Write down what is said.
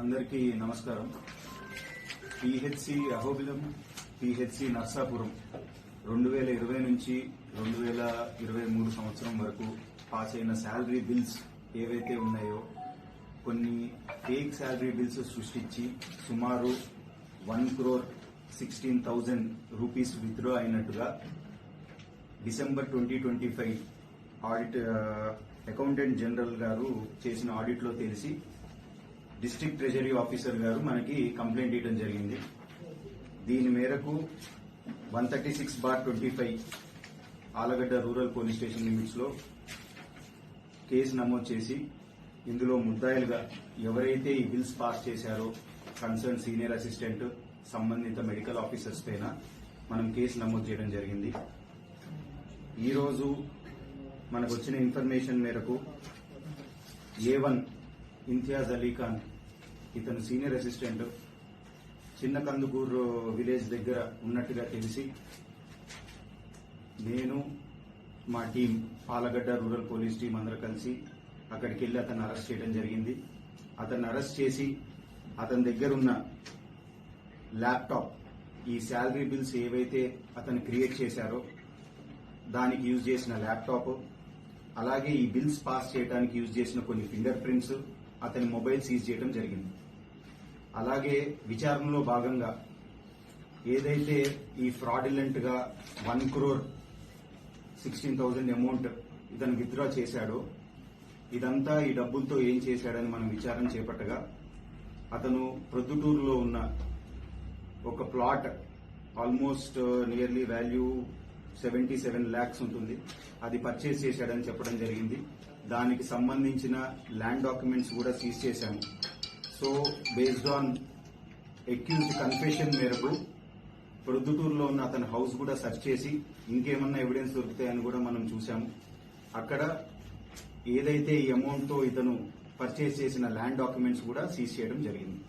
అందరికీ నమస్కారం. PHC Ahobilam, PHC Narsapuram 2020 నుంచి 2023 సంవత్సరం వరకు పాస్ అయిన శాలరీ బిల్స్ ఏవైతే ఉన్నాయో కొన్ని ఫేక్ శాలరీ బిల్స్ సృష్టించి సుమారు 1,16,000 రూపీస్ విత్డ్రా అయినట్టుగా డిసెంబర్ 2025 ఆడిట్ అకౌంటెంట్ జనరల్ గారు చేసిన ఆడిట్ లో తెలిసి డిస్ట్రిక్ట్ ట్రెజరీ ఆఫీసర్ గారు మనకి కంప్లైంట్ ఇవ్వడం జరిగింది. దీని మేరకు 136/25 Allagadda rural police station limits లో కేసు నమోదు చేసి ఇందులో ముద్దాయిలుగా ఎవరైతే ఈ బిల్స్ పాస్ చేశారో కన్సర్న్ సీనియర్ అసిస్టెంట్, సంబంధిత మెడికల్ ఆఫీసర్స్ పైన మనం కేసు నమోదు చేయడం జరిగింది. ఈ రోజు మనకు వచ్చిన ఇన్ఫర్మేషన్ మేరకు A1 ఇంతియాజ్ అలీ ఖాన్, ఇతను సీనియర్ అసిస్టెంట్, చిన్న కందుకూరు విలేజ్ దగ్గర ఉన్నట్టుగా తెలిసి నేను మా టీం పాలగడ్డ రూరల్ పోలీస్ టీం అందరూ కలిసి అక్కడికి వెళ్లి అతన్ని అరెస్ట్ చేయడం జరిగింది. అతన్ని అరెస్ట్ చేసి అతని దగ్గర ఉన్న ల్యాప్టాప్, ఈ శాలరీ బిల్స్ ఏవైతే అతను క్రియేట్ చేశారో దానికి యూజ్ చేసిన ల్యాప్టాప్, అలాగే ఈ బిల్స్ పాస్ చేయడానికి యూజ్ చేసిన కొన్ని ఫింగర్ ప్రింట్స్, అతని మొబైల్ సీజ్ చేయడం జరిగింది. అలాగే విచారణలో భాగంగా ఏదైతే ఈ ఫ్రాడిలెంట్ గా 1,16,000 అమౌంట్ ఇతను విత్డ్రా చేశాడో ఇదంతా ఈ డబ్బులతో ఏం చేశాడని మనం విచారణ చేపట్టగా అతను ప్రొద్దుటూరులో ఉన్న ఒక plot almost nearly value 77 lakhs ఉంటుంది, అది పర్చేస్ చేశాడని చెప్పడం జరిగింది. దానికి సంబంధించిన ల్యాండ్ డాక్యుమెంట్స్ కూడా సీజ్ చేశాము. So based on accused confession మేరకు ప్రొద్దుటూరులో ఉన్న అతని హౌస్ కూడా సెర్చ్ చేసి ఇంకేమన్నా ఎవిడెన్స్ దొరుకుతాయని కూడా మనం చూశాము. అక్కడ ఏదైతే ఈ అమౌంట్ తో ఇతను పర్చేస్ చేసిన ల్యాండ్ డాక్యుమెంట్స్ కూడా సీజ్ చేయడం జరిగింది.